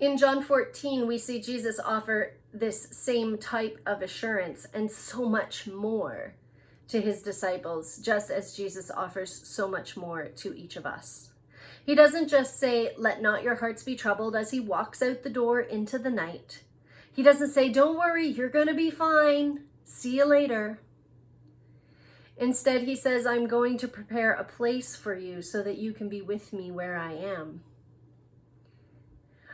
In John 14, we see Jesus offer this same type of assurance and so much more to his disciples, just as Jesus offers so much more to each of us. He doesn't just say, "Let not your hearts be troubled," as he walks out the door into the night. He doesn't say, "Don't worry, you're going to be fine. See you later." Instead, he says, "I'm going to prepare a place for you so that you can be with me where I am."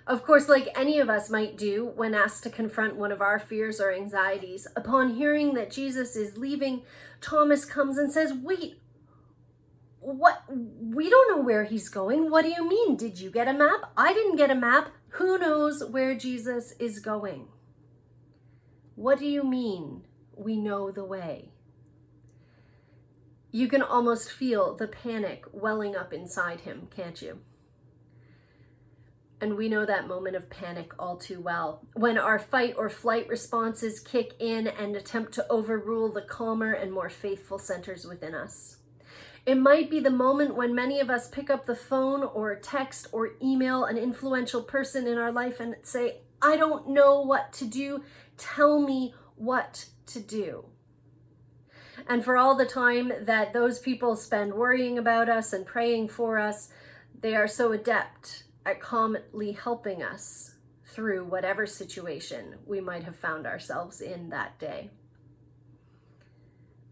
Of course, like any of us might do when asked to confront one of our fears or anxieties, upon hearing that Jesus is leaving, Thomas comes and says, "Wait, what? We don't know where he's going. What do you mean? Did you get a map? I didn't get a map. Who knows where Jesus is going? What do you mean we know the way?" You can almost feel the panic welling up inside him, can't you? And we know that moment of panic all too well, when our fight or flight responses kick in and attempt to overrule the calmer and more faithful centers within us. It might be the moment when many of us pick up the phone or text or email an influential person in our life and say, "I don't know what to do. Tell me what to do." And for all the time that those people spend worrying about us and praying for us, they are so adept at calmly helping us through whatever situation we might have found ourselves in that day.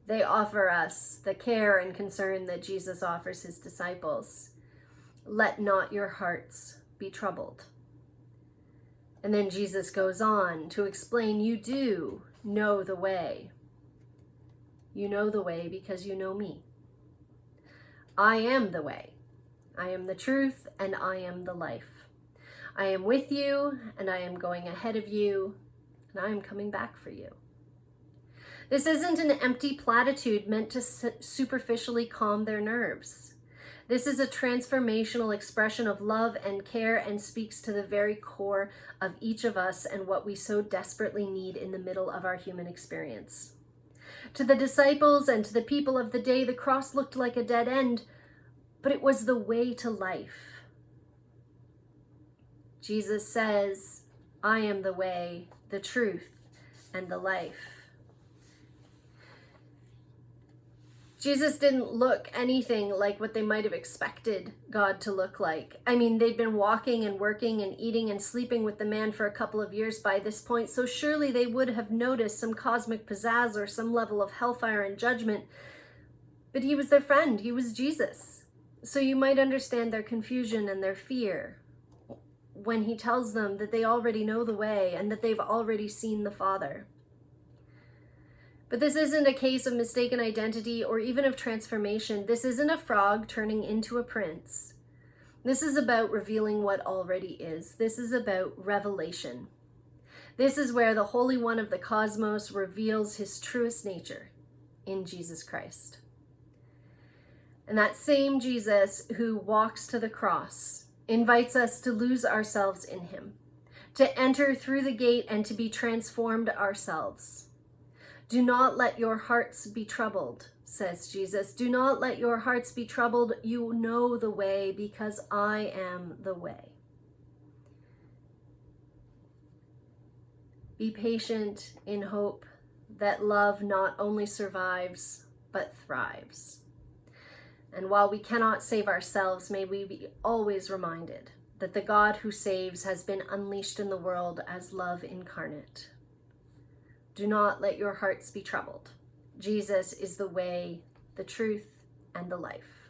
They offer us the care and concern that Jesus offers his disciples. "Let not your hearts be troubled." And then Jesus goes on to explain, you do know the way. You know the way because you know me. I am the way. I am the truth, and I am the life. I am with you, and I am going ahead of you, and I am coming back for you. This isn't an empty platitude meant to superficially calm their nerves. This is a transformational expression of love and care and speaks to the very core of each of us and what we so desperately need in the middle of our human experience. To the disciples and to the people of the day, the cross looked like a dead end, but it was the way to life. Jesus says, "I am the way, the truth, and the life." Jesus didn't look anything like what they might have expected God to look like. I mean, they'd been walking and working and eating and sleeping with the man for a couple of years by this point, so surely they would have noticed some cosmic pizzazz or some level of hellfire and judgment. But he was their friend. He was Jesus. So you might understand their confusion and their fear when he tells them that they already know the way and that they've already seen the Father. But this isn't a case of mistaken identity or even of transformation. This isn't a frog turning into a prince. This is about revealing what already is. This is about revelation. This is where the Holy One of the cosmos reveals his truest nature in Jesus Christ. And that same Jesus who walks to the cross invites us to lose ourselves in him, to enter through the gate and to be transformed ourselves. "Do not let your hearts be troubled," says Jesus. "Do not let your hearts be troubled. You know the way because I am the way." Be patient in hope that love not only survives, but thrives. And while we cannot save ourselves, may we be always reminded that the God who saves has been unleashed in the world as love incarnate. Do not let your hearts be troubled. Jesus is the way, the truth, and the life.